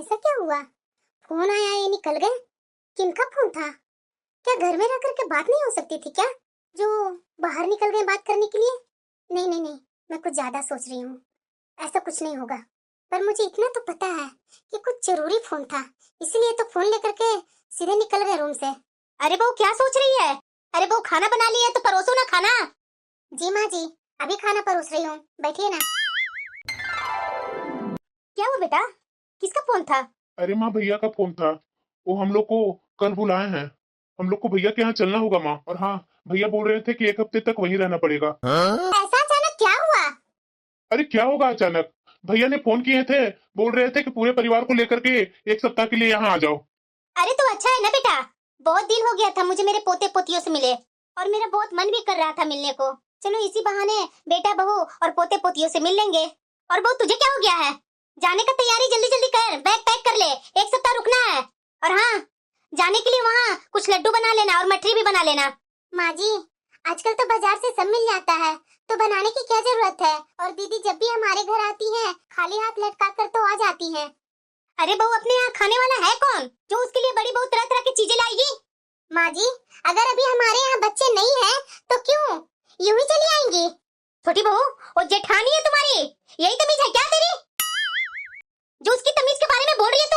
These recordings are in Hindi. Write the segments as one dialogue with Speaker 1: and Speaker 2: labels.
Speaker 1: ऐसा क्या हुआ? फोन आया, ये निकल गए। किनका फोन था? क्या घर में रह करके बात नहीं हो सकती थी क्या, जो बाहर निकल गए बात करने के लिए? नहीं नहीं नहीं, मैं कुछ ज्यादा सोच रही हूँ। ऐसा कुछ नहीं होगा। पर मुझे इतना तो पता है कि कुछ जरूरी फोन था, इसलिए तो फोन लेकर के सीधे निकल गए रूम से। अरे बहू क्या सोच रही है? अरे बहू खाना बना लिया है तो परोसो ना खाना। जी माँ जी, अभी खाना परोस रही हूँ, बैठिए ना। क्या हुआ बेटा, किसका फोन था?
Speaker 2: अरे माँ, भैया का फोन था। वो हम लोग को कल बुलाए हैं। हम लोग को भैया के यहाँ चलना होगा माँ। और हाँ, भैया बोल रहे थे कि 1 हफ्ते तक वहीं रहना पड़ेगा।
Speaker 1: ऐसा अचानक क्या हुआ?
Speaker 2: अरे क्या होगा अचानक? भैया ने फोन किए थे, बोल रहे थे कि पूरे परिवार को लेकर के 1 सप्ताह के लिए यहाँ आ जाओ।
Speaker 1: अरे तो अच्छा है ना बेटा, बहुत दिन हो गया था मुझे मेरे पोते पोतियों से मिले, और मेरा बहुत मन भी कर रहा था मिलने को। चलो इसी बहाने बेटा बहू और पोते पोतियों से मिल लेंगे। और बहू तुझे क्या हो गया है? जाने का तैयारी जल्दी जल्दी कर, बैग पैक कर ले, 1 सप्ताह रुकना है। और हाँ, जाने के लिए वहाँ कुछ लड्डू बना लेना और मठरी भी बना लेना। माँ जी, आजकल तो बाजार से सब मिल जाता है, तो बनाने की क्या जरूरत है। और दीदी जब भी हमारे घर आती हैं, खाली हाथ लटका कर तो आ जाती हैं। अरे बहू, अपने यहाँ खाने वाला है कौन जो उसके लिए बड़ी बहू तरह तरह की चीजें लाएगी? माँ जी, अगर अभी हमारे यहाँ बच्चे नहीं हैं तो क्यों यूं ही चली आएंगी। छोटी बहू, वो जेठानी है तुम्हारी, यही तमीज है क्या तेरी जो उसकी तमीज के बारे में बोल रही है?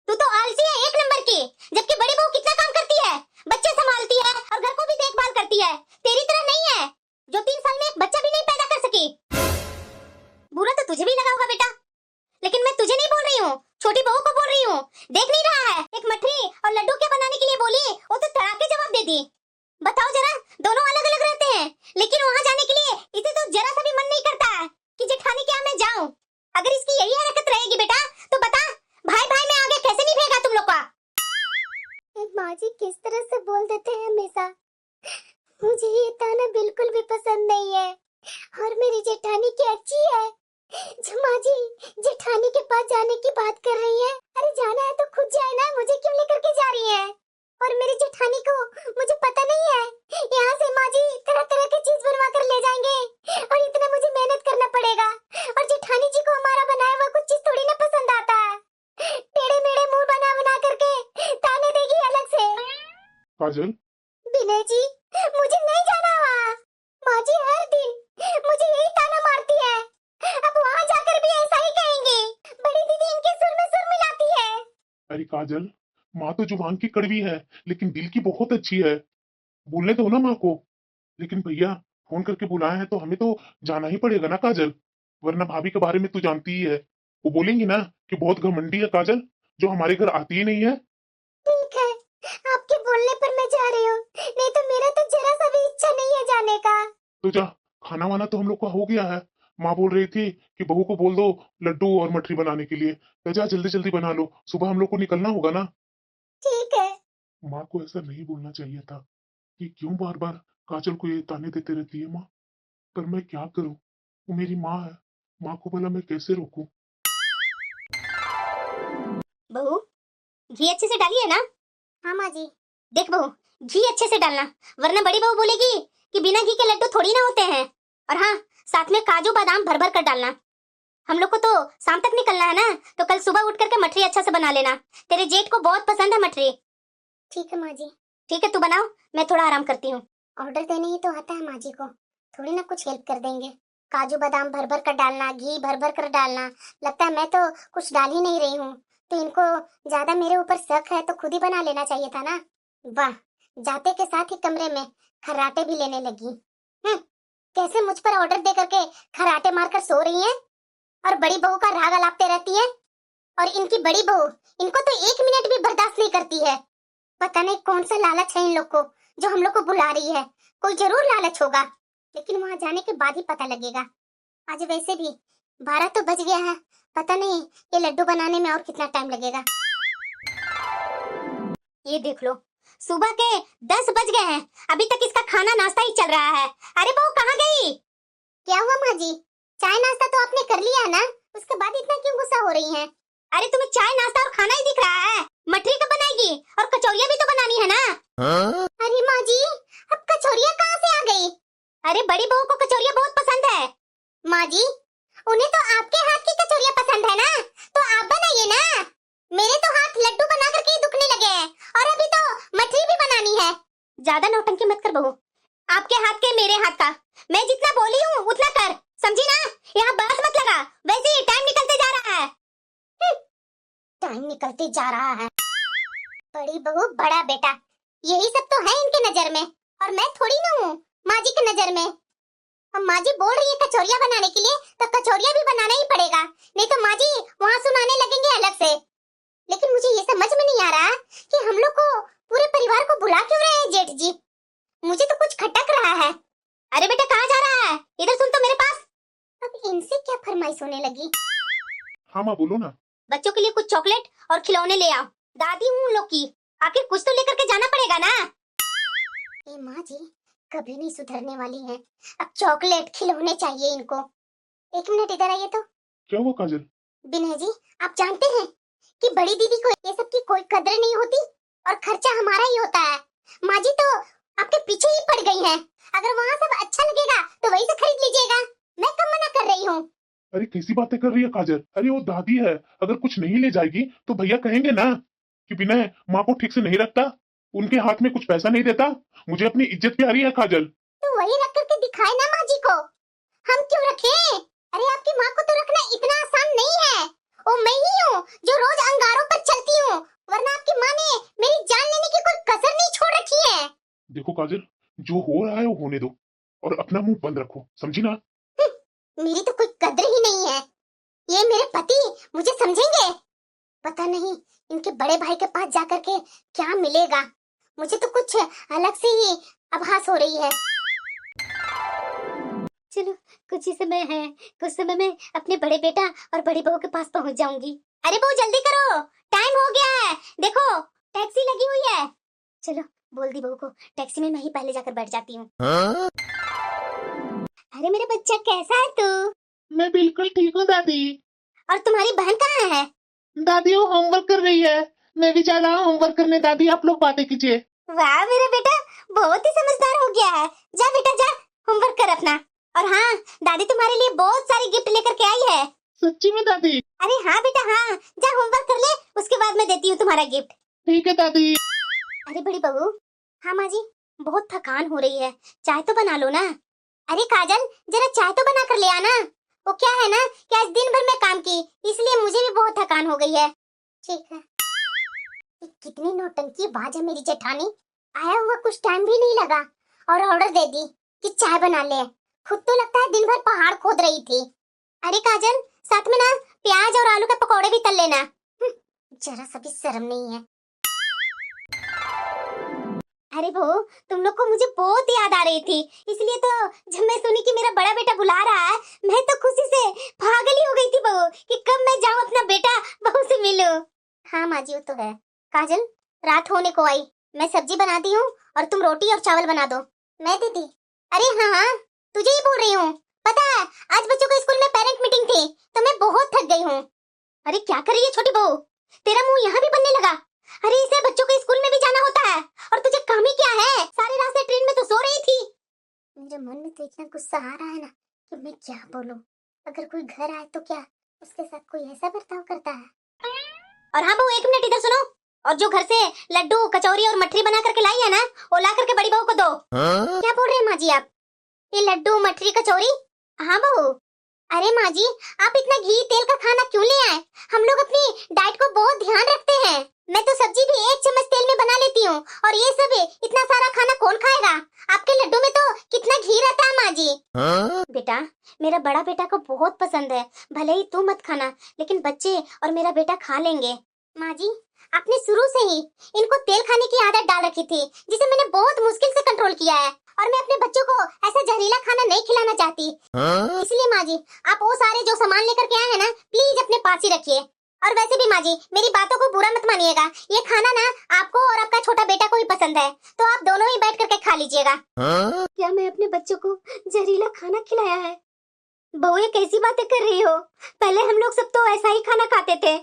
Speaker 1: तू तो आलसी है 1 नंबर की। जबकि बड़ी बहू कितना काम करती है, बच्चे संभालती है और घर को भी देखभाल करती है। तेरी तरह नहीं है जो 3 साल में एक बच्चा भी नहीं पैदा कर सकी। बुरा तो तुझे भी लगा होगा बेटा, लेकिन मैं तुझे नहीं बोल रही हूँ, छोटी बहू को बोल रही हूँ। देख नहीं रहा है, एक मठरी और लड्डू क्या बनाने के लिए बोली, वो तो तड़ाके जवाब दे दी। बताओ जरा, दोनों अलग अलग रहते हैं, लेकिन वहाँ जाने के लिए इसे तो जरा सा भी मन नहीं करता है कि जेठानी के यहाँ मैं जाऊँ। अगर इसकी यही हरकत रहेगी बेटा, तो बता भाई भाई में आगे कैसे निभेगा तुम लोग का? माँ जी किस तरह से बोल देते हैं हमेशा। मुझे ये ताना बिल्कुल भी पसंद नहीं है, और मेरी जेठानी की अच्छी है। माँ जी, जेठानी के पास जाने की बात कर रही है। अरे जाना है तो खुद जाए ना, मुझे क्यों लेकर के जा रही है? और मेरी जेठानी को मुझे पता नहीं है, यहाँ से माँ जी तरह तरह की चीज बनवा कर ले जाएंगे, और इतना मुझे मेहनत करना पड़ेगा। और जेठानी जी को हमारा बनाया हुआ कुछ चीज थोड़ी ना पसंद आता है। टेढ़े मेढ़े मुंह बना बना करके ताने देगी अलग से।
Speaker 2: काजल,
Speaker 1: विनय जी, मुझे नहीं जाना वहाँ। माँ जी हर दिन मुझे यही ताना मारती है, अब वहाँ जाकर भी ऐसा ही कहेंगे। बड़ी दीदी इनके सुर में सुर मिलाती है।
Speaker 2: अरे काजल, माँ तो जुबान की कड़वी है लेकिन दिल की बहुत अच्छी है। बोलने दो ना माँ को। लेकिन भैया फोन करके बुलाए हैं तो हमें तो जाना ही पड़ेगा ना काजल, वरना भाभी के बारे में तू जानती ही है। वो बोलेंगी ना कि बहुत घमंडी है काजल, जो हमारे घर आती ही नहीं है।
Speaker 1: ठीक है, आपके बोलने पर मैं जा रही हूँ, नहीं तो मेरा तो जरा सा भी इच्छा नहीं है जाने का।
Speaker 2: तो जा, खाना वाना तो हम लोग का हो गया है। माँ बोल रही थी कि बहू को बोल दो लड्डू और मठरी बनाने के लिए, तो जा जल्दी जल्दी बना लो, सुबह हम लोग को निकलना होगा ना।
Speaker 1: ठीक है।
Speaker 2: माँ को ऐसा नहीं बोलना चाहिए था कि क्यों बार बार काजल को ये ताने देते रहती है माँ। पर मैं क्या करूँ, वो मेरी माँ है, माँ को भला मैं कैसे रोकूं।
Speaker 1: बहू, घी अच्छे से डालिए ना? हाँ माँ जी। देख बहू, घी अच्छे से डालना, वरना बड़ी बहू बोलेगी कि बिना घी के लड्डू थोड़ी ना होते हैं। और हाँ, साथ में काजू बादाम भर भर कर डालना। हम लोग को तो शाम तक निकलना है ना, तो कल सुबह उठ करके मठरी अच्छा से बना लेना। तेरे जेठ को बहुत पसंद है मठरी। ठीक है माँ जी। ठीक है, तू बनाओ, मैं थोड़ा आराम करती हूँ। ऑर्डर देने ही तो आता है माँ जी को, थोड़ी ना कुछ हेल्प कर देंगे। काजू बादाम भर भर कर डालना, घी भर भर कर डालना, लगता है मैं तो कुछ डाल ही नहीं रही हूँ। तो इनको ज्यादा मेरे ऊपर शक है तो खुद ही बना लेना चाहिए था ना। वाह, जाते के साथ ही कमरे में खर्राटे भी लेने लगी। कैसे मुझ पर ऑर्डर दे करके खर्राटे मारकर सो रही है, और बड़ी बहू का राग अलापते रहती है। और इनकी बड़ी बहू इनको तो 1 मिनट भी बर्दाश्त नहीं करती है। पता नहीं कौन सा लालच है इन लोग को जो हम लोग को बुला रही है। कोई जरूर लालच होगा, लेकिन वहां जाने के बाद ही पता लगेगा। आज वैसे भी 12 तो बज गया है, पता नहीं ये लड्डू बनाने में और कितना टाइम लगेगा। ये देख लो, सुबह के 10 बज गए हैं, अभी तक इसका खाना नाश्ता ही चल रहा है। अरे बहू कहाँ गई? क्या हुआ माँ जी, चाय नाश्ता तो आपने कर लिया ना, उसके बाद इतना क्यों गुस्सा हो रही हैं? अरे तुम्हें चाय नाश्ता और खाना ही दिख रहा है, मठरी कब बनाएगी? और कचौरियाँ भी तो बनानी है ना। अरे माँ जी, अब कचौरियाँ कहाँ से आ गई? अरे बड़ी बहू को कचौरियाँ बहुत पसंद है। माँ जी, उन्हें तो आपके हाथ की कचौरियाँ पसंद है ना, तो आप बनाइए ना। ज्यादा नौटंकी मत कर बहू। आपके हाथ के मेरे हाथ का, मैं जितना बोली हूँ उतना कर, समझी ना? यहाँ बस मत लगा, वैसे ही टाइम निकलते जा रहा है। टाइम निकलते जा रहा है। बड़ी बहू बड़ा बेटा, यही सब तो है इनके नजर में, और मैं थोड़ी ना हूँ माँ जी की नजर में। अब माँ जी बोल रही है कचौरिया बनाने के लिए, तो कचौरिया भी बनाना ही पड़ेगा, नहीं तो माँ जी वहाँ सुनाने लगेंगे अलग से। लेकिन मुझे ये समझ में नहीं आ रहा कि हम लोग को पूरे परिवार को बुला क्यों रहे हैं जेठ जी? मुझे तो कुछ खटक रहा है। अरे बेटा कहाँ जा रहा है? इधर सुन तो मेरे पास। अब इनसे क्या फरमाइश होने लगी?
Speaker 2: हाँ माँ बोलो ना।
Speaker 1: बच्चों के लिए कुछ चॉकलेट और खिलौने ले आओ। दादी हूँ उन लोग की, आखिर कुछ तो लेकर के जाना पड़ेगा ना। ये माँ जी कभी नहीं सुधरने वाली है। अब चॉकलेट खिलौने चाहिए इनको। एक मिनट इधर आइए तो।
Speaker 2: क्या हुआ काजल?
Speaker 1: विनय जी, आप जानते हैं कि बड़ी दीदी को ये सब की कोई कदर नहीं होती और खर्चा हमारा ही होता है। माँ जी तो आपके पीछे ही पड़ गई हैं। अगर वहाँ सब अच्छा लगेगा तो वही से खरीद लीजिएगा, मैं कब मना कर रही हूँ।
Speaker 2: अरे कैसी बातें कर रही है काजल? अरे वो दादी है, अगर कुछ नहीं ले जाएगी तो भैया कहेंगे ना कि विनय माँ को ठीक से नहीं रखता, उनके हाथ में कुछ पैसा नहीं देता। मुझे अपनी इज्जत प्यारी है काजल।
Speaker 1: तो वही रख करके दिखाए ना माँ जी को, हम क्यों रखें? अरे आपकी माँ को तो रखना इतना आसान नहीं है। वो मैं ही हूँ जो रोज अंगारों पर चलती हूँ, वरना आपकी माँ ने मेरी जान लेने की कोई कसर नहीं छोड़ रखी है।
Speaker 2: देखो काजल, जो हो रहा है वो होने दो और अपना मुंह बंद रखो, समझी ना?
Speaker 1: मेरी तो कोई कदर ही नहीं है। ये मेरे पति मुझे समझेंगे? पता नहीं इनके बड़े भाई के पास जाकर के क्या मिलेगा। मुझे तो कुछ अलग से ही आभास हो रही है। चलो कुछ ही समय है, कुछ समय में अपने बड़े बेटा और बड़ी बहू के पास पहुंच जाऊंगी। अरे बहू जल्दी करो, टाइम हो गया है, देखो टैक्सी लगी हुई है। चलो बोल दी बहू को, टैक्सी में मैं ही पहले जाकर बैठ जाती हूँ। अरे मेरा बच्चा कैसा है तू?
Speaker 3: मैं बिल्कुल ठीक हूँ दादी।
Speaker 1: और तुम्हारी बहन कहाँ है?
Speaker 3: दादी वो होमवर्क कर रही है, मैं भी जा रहा हूँ होमवर्क करने। दादी आप लोग बातें कीजिए।
Speaker 1: वाह मेरा बेटा बहुत ही समझदार हो गया है। जा बेटा जा, होमवर्क कर अपना। और हाँ, दादी तुम्हारे लिए बहुत सारी गिफ्ट लेकर के आई है।
Speaker 3: सच्ची में दादी?
Speaker 1: अरे हाँ बेटा हाँ, जा होमवर्क कर ले, उसके बाद मैं देती हूँ तुम्हारा गिफ्ट।
Speaker 3: ठीक है दादी।
Speaker 1: अरे बड़ी बहू। हाँ माँ जी, बहुत थकान हो रही है, चाय तो बना लो ना। अरे काजल जरा चाय तो बना कर ले आना। वो क्या है ना कि आज दिन भर मैं काम की, इसलिए मुझे भी बहुत थकान हो गई है। ठीक है। कितनी नौटंकी बाज है मेरी जेठानी, आया हुआ कुछ टाइम भी नहीं लगा और ऑर्डर दे दी कि चाय बना ले। खुद तो लगता है दिन भर पहाड़ खोद रही थी। अरे काजल साथ में ना प्याज और आलू के पकौड़े भी तल लेना। जरा सा भी शर्म नहीं है। अरे बहू तुम लोग को मुझे बहुत याद आ रही थी, इसलिए तो जब मैं सुनी कि मेरा बड़ा बेटा बुला रहा है, मैं तो खुशी से पागल ही हो गई थी बहू कि कब मैं जाऊं अपना बेटा बहू से मिलूं। हाँ माँ जी वो तो है। काजल रात होने को आई, मैं सब्जी बनाती हूँ और तुम रोटी और चावल बना दो। मैं दीदी? अरे हाँ हाँ तुझे ही बोल रही हूँ। पता है आज बच्चों को स्कूल में पेरेंट मीटिंग थी तो मैं बहुत थक गई हूँ। अरे क्या कर रही है छोटी बहू, तेरा मुंह यहाँ भी बनने लगा। अरे इसे बच्चों को स्कूल में भी जाना होता है और तुझे काम ही क्या है? सारे रास्ते ट्रेन में तो सो रही थी। मेरे मन में तो इतना गुस्सा आ रहा है ना कि मैं क्या बोलूं। अगर कोई घर आए तो क्या उसके साथ कोई ऐसा बर्ताव करता है? और हाँ बहू एक मिनट इधर सुनो, और जो घर से लड्डू कचौरी और मठरी बना करके लाई है ना, वो ला करके बड़ी बहू को दो। क्या बोल रहे हैं माँ जी आप? ये लड्डू मठरी कचौरी? हाँ बहू। अरे माँ जी आप इतना घी तेल का खाना क्यों ले आए? हम लोग अपनी डाइट को बहुत ध्यान रखते हैं। मैं तो सब्जी भी 1 चम्मच तेल में बना लेती हूँ और ये सब इतना सारा खाना कौन खाएगा? आपके लड्डू में तो कितना घी रहता है माँ जी। बेटा मेरा बड़ा बेटा को बहुत पसंद है, भले ही तू मत खाना लेकिन बच्चे और मेरा बेटा खा लेंगे। माँ जी आपने शुरू से ही इनको तेल खाने की आदत डाल रखी थी, जिसे मैंने बहुत मुश्किल से कंट्रोल किया है और मैं अपने बच्चों को ऐसा जहरीला खाना नहीं खिलाना चाहती। इसलिए माँ जी आप वो सारे जो सामान लेकर के आए हैं ना, प्लीज अपने पास ही रखिए। और वैसे भी माँ जी मेरी बातों को बुरा मत मानिएगा, ये खाना ना आपको और आपका छोटा बेटा को ही पसंद है, तो आप दोनों ही बैठ करके खा लीजिएगा। क्या मैं अपने बच्चों को जहरीला खाना खिलाया है? बहू ये कैसी बातें कर रही हो? पहले हम लोग सब तो ऐसा ही खाना खाते थे।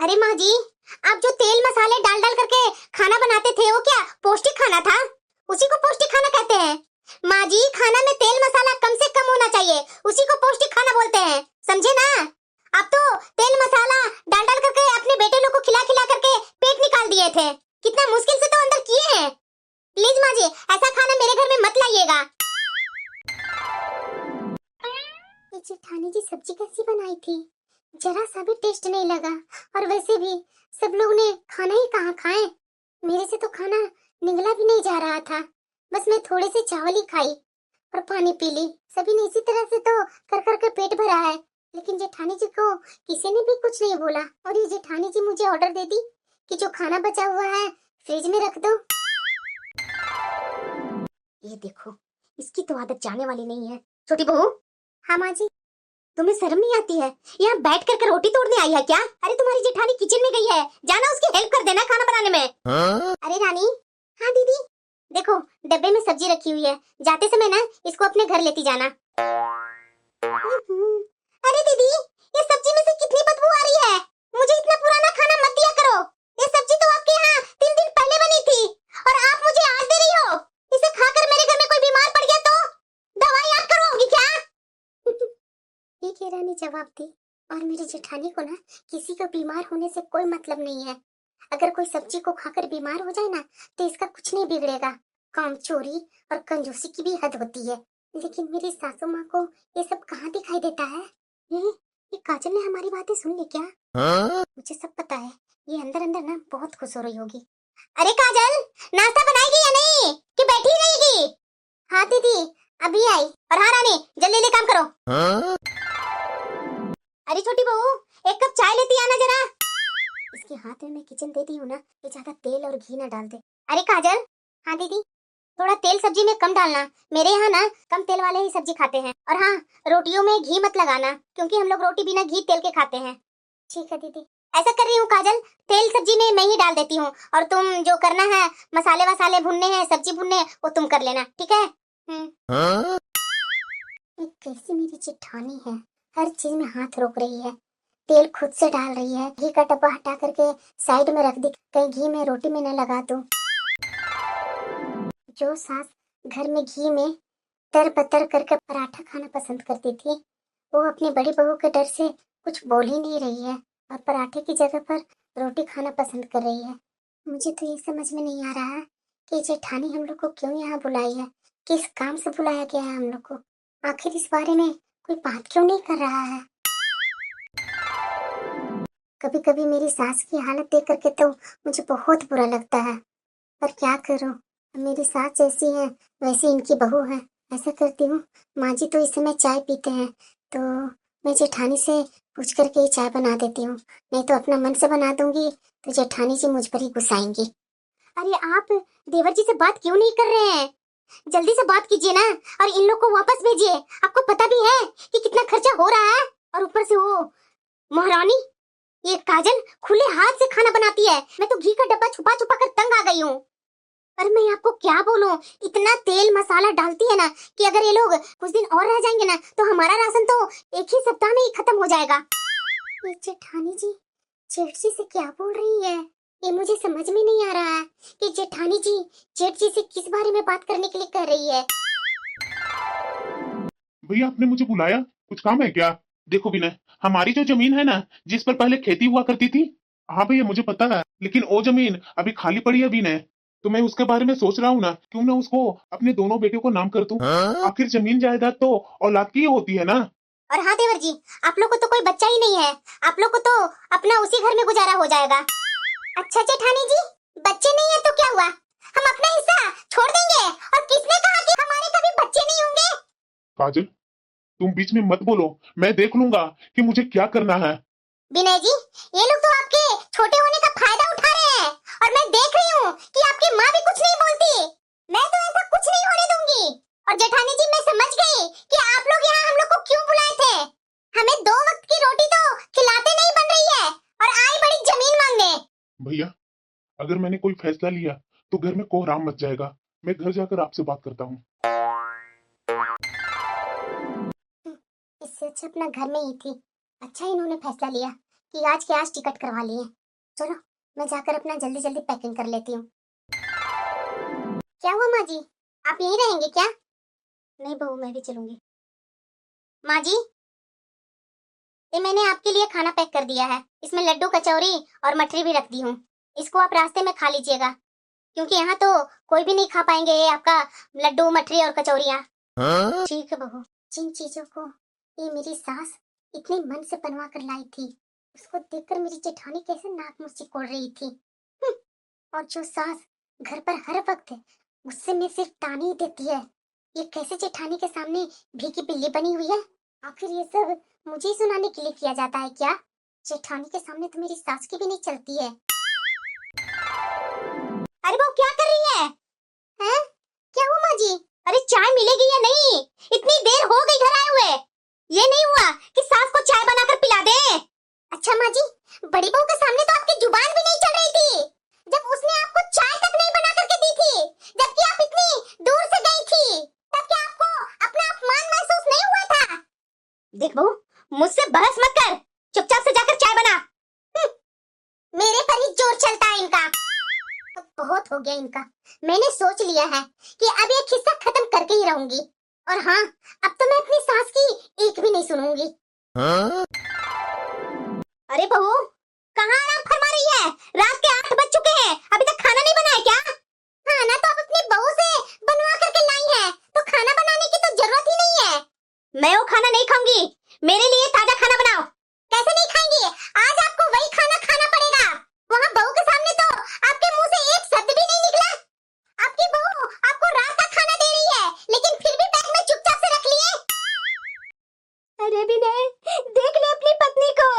Speaker 1: अरे माँ जी आप जो तेल मसाले डाल डाल करके खाना बनाते थे वो क्या पौष्टिक खाना था? उसी को पौष्टिक खाना कहते हैं। माँ जी खाना में तेल मसाला कम से कम होना चाहिए, उसी को पौष्टिक खाना बोलते हैं, समझे ना? आप तो तेल मसाला डाल डाल करके अपने बेटे लोग को खिला खिला करके पेट निकाल दिए थे। कितना मुश्किल से तो अंदर किए हैं। प्लीज माँ जी, ऐसा खाना मेरे घर में मत लाइएगा। ये जेठानी जी सब्जी कैसी बनाई थी, जरा सा भी टेस्ट नहीं लगा। और वैसे भी सब लोग ने खाना ही कहाँ खाए, मेरे से तो खाना निगला भी नहीं जा रहा था। बस मैं थोड़े से चावल ही खाई और पानी पी ली। सभी ने इसी तरह से तो कर कर के पेट भरा है, लेकिन जेठानी जी को किसी ने भी कुछ नहीं बोला। और ये जेठानी जी मुझे ऑर्डर दे दी कि जो खाना बचा हुआ है फ्रिज में रख दो। ये देखो, इसकी तो आदत जाने वाली नहीं है। छोटी बहू। हाँ माँ जी। तुम्हें शर्म नहीं आती है? यहाँ बैठ कर रोटी तोड़ने आई है क्या? अरे तुम्हारी जेठानी किचन में गई है, जाना उसकी हेल्प कर देना खाना बनाने में। अरे रानी। हाँ दीदी। देखो डब्बे में सब्जी रखी हुई है, जाते समय ना इसको अपने घर लेती जाना। अरे दीदी, ये सब्जी में से कितनी बदबू आ रही है, मुझे इतना पुराना खाना मत दिया करो। ये सब्जी तो आपके यहाँ 3 दिन पहले बनी थी और आप मुझे आज दे रही हो। इसे खाकर मेरे घर में कोई बीमार पड़ गया तो दवाई आप करवाओगी क्या? ठीक है रानी जवाब दी। और मेरी जेठानी को ना किसी को बीमार होने से कोई मतलब नहीं है। अगर कोई सब्जी को खाकर बीमार हो जाए ना तो इसका कुछ नहीं बिगड़ेगा। काम चोरी और कंजूसी की भी हद होती है। लेकिन मेरी सासू माँ को ये सब कहाँ दिखाई देता है? ये काजल ने हमारी बातें सुन ली क्या? मुझे सब पता है, ये अंदर अंदर ना बहुत खुश हो रही होगी। अरे काजल, नाश्ता बनाएगी या नहीं कि बैठी रहेगी? हाँ दीदी अभी आई। और हाँ रानी, जल्दी ले काम करो। अरे छोटी बहू, एक कप चाय लेती आना जरा। इसके हाथ में मैं किचन दे दी हूँ ना, ये ज्यादा तेल और घी ना डाल दे। अरे काजल। हाँ दीदी। थोड़ा तेल सब्जी में कम डालना, मेरे यहाँ ना कम तेल वाले ही सब्जी खाते हैं। और हाँ, रोटियों में घी मत लगाना, क्योंकि हम लोग रोटी बिना घी तेल के खाते हैं। ठीक है दीदी। ऐसा कर रही हूँ काजल, तेल सब्जी में मैं ही डाल देती हूँ, और तुम जो करना है मसाले वसाले भुनने हैं, सब्जी भुनने हैं, वो तुम कर लेना, ठीक है? कैसी मेरी जेठानी है, हर चीज में हाथ रोक रही है। तेल खुद से डाल रही है, घी का डब्बा हटा करके साइड में रख दी, कहीं घी में रोटी में न लगा दूं। जो सास घर में घी में तर बतर करके पराठा खाना पसंद करती थी, वो अपनी बड़ी बहू के डर से कुछ बोल ही नहीं रही है और पराठे की जगह पर रोटी खाना पसंद कर रही है। मुझे तो ये समझ में नहीं आ रहा है कि जेठानी हम लोग को क्यों यहाँ बुलाई है, किस काम से बुलाया गया है हम लोग को। आखिर इस बारे में कोई बात क्यों नहीं कर रहा है? कभी कभी मेरी सास की हालत देख करके तो मुझे बहुत बुरा लगता है, पर क्या करूं, मेरी सास जैसी है वैसी इनकी बहू है। ऐसा करती हूँ, माँ जी तो इस समय चाय पीते हैं, तो मैं जेठानी से पूछ करके ही चाय बना देती हूँ, नहीं तो अपना मन से बना दूंगी तो जेठानी जी मुझ पर ही गुस्साएंगी। अरे आप देवर जी से बात क्यों नहीं कर रहे हैं? जल्दी से बात कीजिए ना, और इन लोग को वापस भेजिए। आपको पता भी है कि कितना खर्चा हो रहा है, और ऊपर से वो महारानी, ये काजल खुले हाथ से खाना बनाती है। मैं तो घी का डब्बा छुपा छुपा कर तंग आ गई हूँ। अरे मैं आपको क्या बोलूं, इतना तेल मसाला डालती है ना कि अगर ये लोग कुछ दिन और रह जाएंगे ना तो हमारा राशन तो एक ही सप्ताह में ही खत्म हो जाएगा। ये जेठानी जी जेठ जी से क्या बोल रही है, ये मुझे समझ में नहीं आ रहा है कि जेठानी जी जेठ जी से किस बारे में बात करने के लिए कह रही है।
Speaker 2: भैया आपने मुझे बुलाया, कुछ काम है क्या? देखो विनय, हमारी जो जमीन है ना, जिस पर पहले खेती हुआ करती थी, हाँ भैया मुझे पता है, लेकिन वो जमीन अभी खाली पड़ी है विनय, तो मैं उसके बारे में सोच रहा हूँ ना, क्यों ना उसको अपने दोनों बेटियों को नाम कर दूं। आखिर जमीन जायदाद तो औलाद की ही होती है ना।
Speaker 1: और हाँ देवर जी, आप लोग को तो कोई बच्चा ही नहीं है, आप लोग को तो अपना उसी घर में गुजारा हो जाएगा। अच्छा जेठानी जी, बच्चे नहीं है तो क्या हुआ, हम अपना हिस्सा छोड़ देंगे, और किसने कहा कि हमारे कभी बच्चे नहीं होंगे?
Speaker 2: काजल तुम बीच में मत बोलो, मैं देख लूंगा कि मुझे क्या करना है।
Speaker 1: विनय जी, ये लोग तो आपके छोटे होने का फायदा उठा रहे हैं, और मैं देख रही हूँ कि आपकी माँ भी कुछ नहीं बोलती। मैं तो ऐसा कुछ नहीं होने दूंगी। और जेठानी जी, मैं समझ गई कि आप लोग यहाँ हम लोग को क्यों बुलाए थे। हमें 2 वक्त की रोटी तो खिलाते नहीं बन रही है, और आई बड़ी जमीन मांगने।
Speaker 2: भैया अगर मैंने कोई फैसला लिया तो घर में कोहराम मच जाएगा, मैं घर जाकर आपसे बात करता हूँ।
Speaker 1: इससे अच्छा अपना घर में ही थी। अच्छा इन्होंने फैसला लिया कि आज के आज टिकट करवा लिए। चलो मैं जाकर अपना जल्दी जल्दी पैकिंग कर लेती हूँ। क्या हुआ माँ जी, आप यहीं रहेंगे क्या? नहीं बहू, मैं भी चलूंगी। माँ जी, ये मैंने आपके लिए खाना पैक कर दिया है, इसमें लड्डू कचौरी और मठरी भी रख दी हूँ, इसको आप रास्ते में खा लीजिएगा। क्योंकि यहाँ तो कोई भी नहीं खा पाएंगे ये आपका लड्डू मठरी और कचौरियाँ। ठीक है बहू, जिन चीजों को ये मेरी सास इतने मन से बनवा कर लाई थी, उसको देखकर मेरी जेठानी कैसे नाक मुंह सिकोड़ रही थी। और जो सास घर पर हर वक्त मुझसे में सिर्फ ताने ही देती है, ये कैसे जेठानी के सामने भीगी बिल्ली बनी हुई है। आखिर ये सब मुझे ही सुनाने के लिए किया जाता है क्या? जेठानी के सामने तो मेरी सास की भी नहीं चलती है। अरे वो क्या कर रही है? हैं? क्या हुआ माँ जी? अरे चाय मिलेगी या नहीं? इतनी देर हो गई घर आए हुए, ये नहीं हुआ कि सास को चाय बनाकर पिला दे। अच्छा माँ जी, बड़ी बहू के सामने तो आपकी जुबान भी नहीं चल रही थी, जब उसने आपको चाय तक नहीं बना करके दी थी, जबकि आप इतनी दूर से गई थी, तब क्या आपको अपना अपमान महसूस नहीं हुआ था? देख बहू, मुझसे बहस मत कर, चुपचाप से जाकर चाय बना। मेरे पर ही जोर चलता है इनका। अब बहुत हो गया इनका। मैंने सोच लिया है कि अब ये किस्सा खत्म करके ही रहूंगी। और हाँ, अब तो मैं अपनी सास की एक भी नहीं सुनूंगी। अरे बहू, कहाँ आराम फरमा रही है? रात के 8 बज चुके हैं, अभी तक खाना नहीं बना है क्या? खाना तो अब अपनी बहू से बनवा करके लाई है, तो खाना बनाने की तो जरूरत ही नहीं है। मैं वो खाना नहीं खाऊंगी, मेरे लिए ताजा खाना बनाओ। कैसे नहीं खाएंगी? आज आपको वही खाना खाना पड़ेगा। वहाँ बहू के सामने तो आपके मुंह से एक शब्द भी नहीं निकला। आपकी बहू आपको रात का खाना दे रही है, लेकिन फिर भी बैग में चुपचाप से रख लिए। अरे विनय, देख ले अपनी पत्नी को,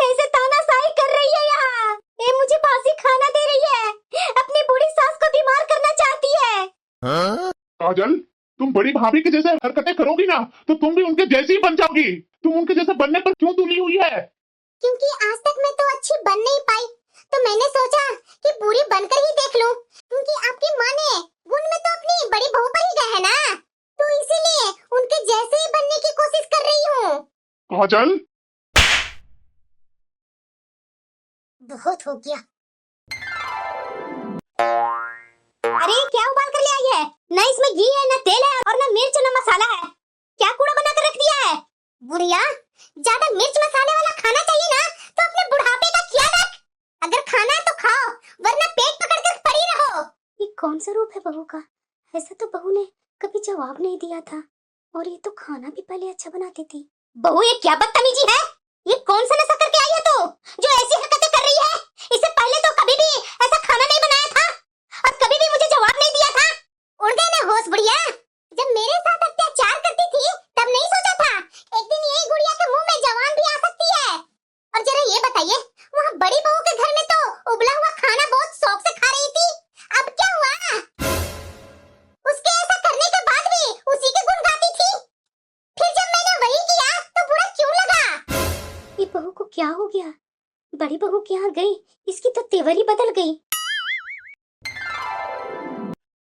Speaker 1: कैसे तानाशाही कर रही है यहाँ। ये मुझे बासी खाना दे रही है, अपनी बूढ़ी सास को बीमार करना चाहती है।
Speaker 2: काजल, तुम बड़ी भाभी के जैसे हरकतें करोगी ना तो तुम भी उनके जैसी ही बन जाओगी। तुम उनके जैसे बनने पर क्यों तुली हुई है?
Speaker 1: क्योंकि आज तक मैं तो अच्छी बन नहीं पाई, तो मैंने सोचा कि बुरी बनकर ही देख लूं। क्योंकि आपकी माँ ने गुण में तो अपनी बड़ी बहू पर ही गए है ना, तो इसीलिए उनके जैसे ही बनने की कोशिश कर रही हूँ।
Speaker 2: काजल,
Speaker 1: बहुत हो गया। अरे क्या उबाल कर ले आई है? न इसमें घी है, न तेल है, और न मिर्च न मसाला है। क्या कूड़ा बना कर रख दिया है? बुढ़िया, ज्यादा मिर्च मसाले वाला खाना चाहिए ना तो अपने बुढ़ापे का ख्याल रख। अगर खाना है तो खाओ, वरना पेट पकड़कर पड़ी रहो। ये कौन सा रूप है बहू का? ऐसा तो बहू ने कभी जवाब नहीं दिया था, और ये तो खाना भी पहले अच्छा बनाती थी। बहू, ये क्या बदतमीजी है? ये कौन सा नशा करके आई है तू, जो ऐसी हरकतें कर रही है? इससे पहले तो कभी भी ऐसा खाना नहीं बनाया था, और कभी भी मुझे जवाब नहीं दिया था। उड़ गए ना होश बुढ़िया। जब मेरे साथ अत्याचार करती थी तब नहीं सोचा था एक दिन यही गुड़िया के मुंह में जवान भी आ सकती है। और जरा ये बताइए, वहाँ बड़ी बहू के घर में तो उबला हुआ खाना बहुत शौक से खा रही थी, अब क्या हुआ? उसके ऐसा करने के बाद भी उसी के गुण गाती थी। फिर जब मैंने वही किया तो बुरा क्यों लगा? ये बहू को क्या हो गया? बड़ी बहू के यहाँ गई, इसकी तो तेवर ही बदल गई।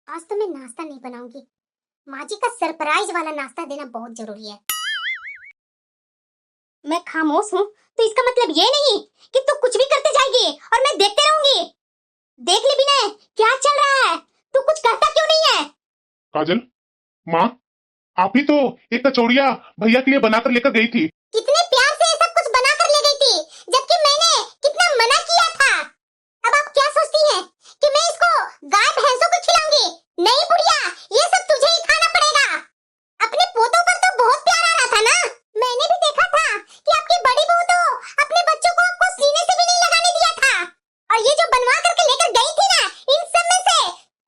Speaker 1: आज तो मैं नाश्ता नहीं बनाऊंगी, माँ जी का सरप्राइज वाला नाश्ता देना बहुत जरूरी है। मैं खामोश हूँ तो इसका मतलब ये नहीं कि तू कुछ भी करते जाएगी और मैं देखते रहूंगी। देख ले विनय, क्या चल रहा है, तू कुछ कहता क्यों नहीं है?
Speaker 2: काजल, माँ, आप ही तो एक कचौड़िया भैया के लिए बनाकर लेकर गई थी।
Speaker 1: कितने प्यार से ये सब कुछ बनाकर ले गई थी, जबकि मैंने कितना मना किया था। अब आप क्या सोचती हैं कि मैं इसको गाय भैंसों को खिलाऊंगी? नहीं बुढ़िया, ये सब तुझे ही खाना पड़ेगा। अपने पोतों पर तो बहुत प्यार आ रहा था ना। मैंने भी देखा था कि आपकी बड़ी बहू तो अपने बच्चों को आपको सीने से भी नहीं लगाने दिया था, और ये जो बनवा करके लेकर गई थी ना, इन सब में से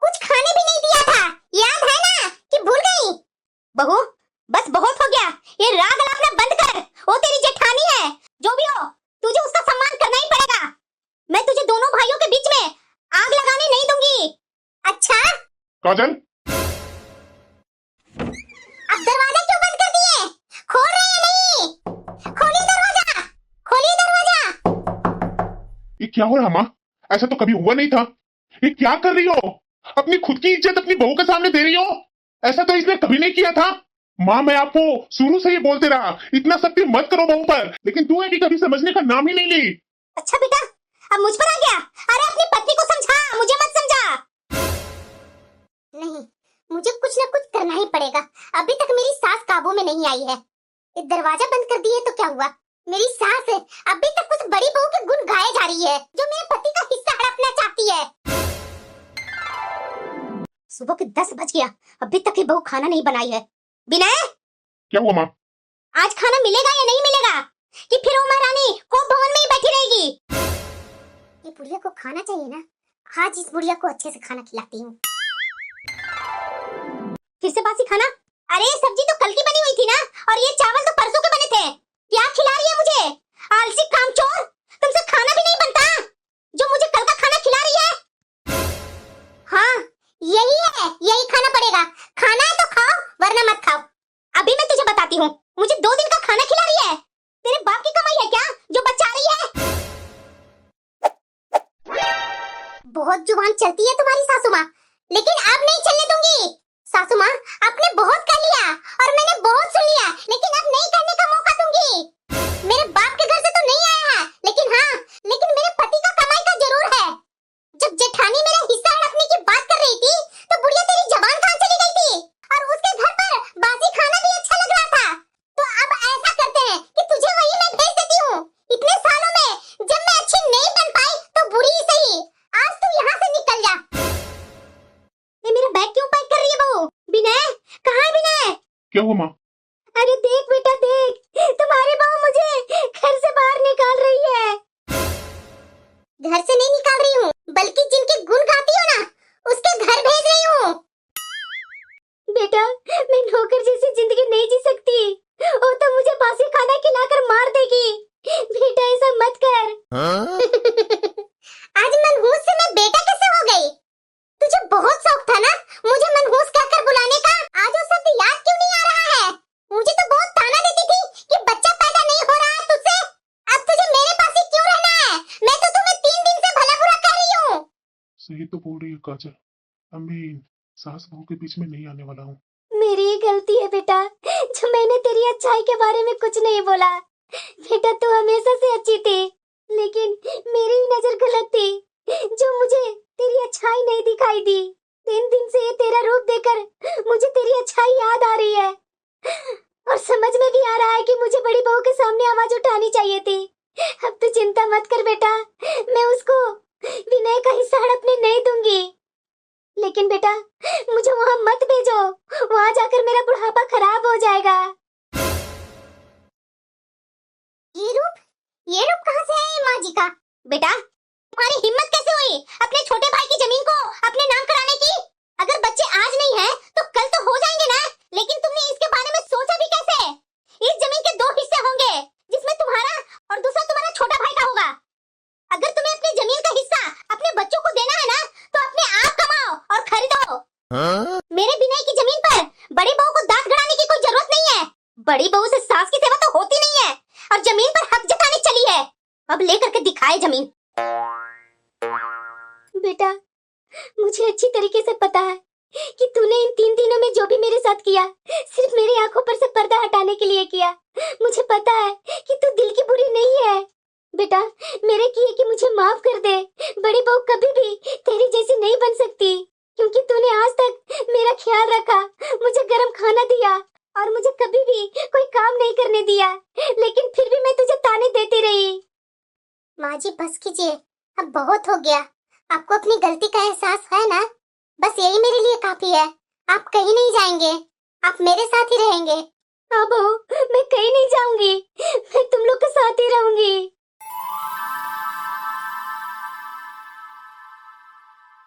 Speaker 1: कुछ खाने भी नहीं दिया था। याद है ना कि भूल गई? बहू, बस बहुत हो गया, ये राग अलापना बंद कर। वो तेरी जेठानी है, जो भी हो तुझे उसका सम्मान करना ही पड़ेगा। मैं तुझे दोनों भाइयों के बीच में आग लगाने नहीं दूंगी। अच्छा,
Speaker 2: काजल,
Speaker 1: अब दरवाजा क्यों बंद कर दिए? खोल रहे हैं नहीं? खोलिए दरवाजा, खोलिए दरवाजा।
Speaker 2: ये क्या हो रहा माँ? ऐसा तो कभी हुआ नहीं था। ये क्या कर रही हो? अपनी खुद की इज्जत अपनी बहू के सामने दे रही हो? ऐसा तो इसने कभी नहीं किया था। माँ, मैं आपको शुरू से ही बोलते रहा, इतना सख्ती मत करो बहू पर, लेकिन तू है कि कभी समझने का नाम ही नहीं ली।
Speaker 1: अच्छा बेटा, अब मुझ पर आ गया। अरे अपनी पत्नी को समझा, मुझे मत समझा। नहीं, मुझे कुछ न कुछ करना ही पड़ेगा। अभी तक मेरी सास काबू में नहीं आई है। ये दरवाजा बंद कर दिए तो क्या हुआ? मेरी सास अभी तक कुछ बड़ी बहू के गुण गाए जा रही है, जो मेरे पति का हिस्सा हड़पना चाहती है। सुबह के 10 बज गया, अभी तक ये बहू खाना नहीं बनाई है। विनय,
Speaker 2: क्या हुआ माँ?
Speaker 1: आज खाना मिलेगा या नहीं मिलेगा, कि फिर वो महारानी को भवन में ही बैठी रहेगी? ये बुढ़िया को खाना चाहिए ना, आज इस बुढ़िया को अच्छे से खाना खिलाती हूँ। फिर से बासी खाना? अरे सब्जी तो कल की बनी हुई थी ना, और ये चावल तो परसों के बने थे। क्या खिला रही है मुझे? आलसी कामचोर, तुमसे खाना भी नहीं बनता जो मुझे कल का खाना खिला रही है। हाँ यही है, यही खाना पड़ेगा। खाना है तो खाओ वरना मत खाओ। अभी मैं तुझे बताती हूँ, मुझे 2 दिन का खाना खिला रही है। तेरे बाप की कमाई है क्या जो बच्चा रही है? बहुत जुबान चलती है तुम्हारी सासू माँ, लेकिन अब नहीं चलने दूंगी। सासू माँ, आपने बहुत कह लिया और मैंने बहुत सुन लिया, लेकिन अब नहीं करने का मौका दूंगी। मेरे बाप के घर से तो नहीं आया है, लेकिन मेरे पति का कमाई का जरूर है। जब जेठानी मेरा हिस्सा हड़पने की बात कर रही थी, तो बुढ़िया तेरी जबान कहाँ चली गई थी? और उसके घर पर बासी खाना भी अच्छा लग रहा था। तो अब ऐसा करते हैं कि तुझे वही मैं भेज देती हूँ। इतने सालों में जब मैं अच्छी नहीं बन पाई तो बुरी ही सही, आज तू यहाँ से निकल जा। ये मेरा बैग क्यों पैक कर रही है बहू? विनय, कहाँ है विनय?
Speaker 2: क्या हुआ माँ?
Speaker 1: अरे देख बेटा देख, तुम्हारी बहू मुझे घर से बाहर निकाल रही है। घर से नहीं निकाल रही हूँ, बल्कि जिनके गुण गाती हो ना, उसके घर भेज रही हूँ। बेटा, मैं नौकर जैसी जिंदगी नहीं जी सकती, वो तो मुझे बासी खाना खिलाकर मार देगी। बेटा ऐसा मत कर। आज मनहूस से मैं बेटा कैसे हो गई? तुझे बहुत शौक था ना मुझे मनहूस कहकर बुलाने का, आज वो शब्द याद क्यों नहीं आ रहा है? मुझे तो बहुत ताना देती थी कि बच्चा पैदा नहीं हो रहा है तुझसे, अब तुझे मेरे पास ही क्यों रहना है? मैं तो तुम्हें 3 दिन से भला बुरा कह रही हूँ।
Speaker 2: सही तो बोल रही है काजल, अम्मी सास बहू के बीच में नहीं आने वाला हूँ।
Speaker 1: मेरी ही गलती है बेटा, जो मैंने तेरी अच्छाई के बारे में कुछ नहीं बोला। बेटा तू हमेशा से अच्छी थी, लेकिन मेरी ही नजर गलत थी, जो मुझे तेरी अच्छाई नहीं दिखाई दी। 3 दिन से ये तेरा रूप देखकर मुझे तेरी अच्छाई याद आ रही है, और समझ में भी आ रहा है कि मुझे बड़ी बहू के सामने आवाज उठानी चाहिए थी। अब तू चिंता मत कर बेटा, मैं उसको विनय का हिस्सा हड़पने नहीं दूंगी। लेकिन बेटा मुझे वहाँ मत भेजो, वहाँ जाकर मेरा बुढ़ापा खराब हो जाएगा। ये रूप कहाँ से है माँ जी का? बेटा तुम्हारी हिम्मत कैसे हुई अपने छोटे भाई की जमीन को अपने नाम कराने की? अगर बच्चे आज नहीं हैं तो कल तो हो जाएंगे ना, लेकिन तुमने इसके बारे में सोचा भी कैसे? इस जमीन के 2 हिस्से होंगे, जिसमें तुम्हारा और दूसरा तुम्हारा छोटा भाई का होगा। अगर तुम्हें अपनी जमीन का हिस्सा अपने बच्चों को देना है ना, तो अपने आप कमाओ और खरीदो। मेरे विनय की जमीन पर बड़ी बहू को दांत गड़ाने की कोई जरूरत नहीं है। बड़ी बहू से सास की सेवा तो होती नहीं है, और जमीन पर हक जताने चली है। अब लेकर के दिखाए जमीन। बेटा मुझे अच्छी तरीके से पता है कि तूने इन 3 दिनों में जो भी मेरे साथ किया, सिर्फ मेरी आंखों पर से पर्दा हटाने के लिए किया। मुझे पता है कि तू दिल की बुरी नहीं है। बेटा मेरे किए कि मुझे माफ कर दे। बड़ी बहू कभी भी तेरी जैसी नहीं बन सकती, क्योंकि तूने आज तक मेरा ख्याल रखा, मुझे गर्म खाना दिया और मुझे कभी भी कोई काम नहीं करने दिया, लेकिन फिर भी मैं तुझे ताने देती रही। माँ जी बस कीजिए, अब बहुत हो गया। आपको अपनी गलती का एहसास है ना? बस यही मेरे लिए काफी है। आप कहीं नहीं जाएंगे, आप मेरे साथ ही रहेंगे। हाँ बहू, मैं कहीं नहीं जाऊंगी, मैं तुम लोग के साथ ही रहूंगी।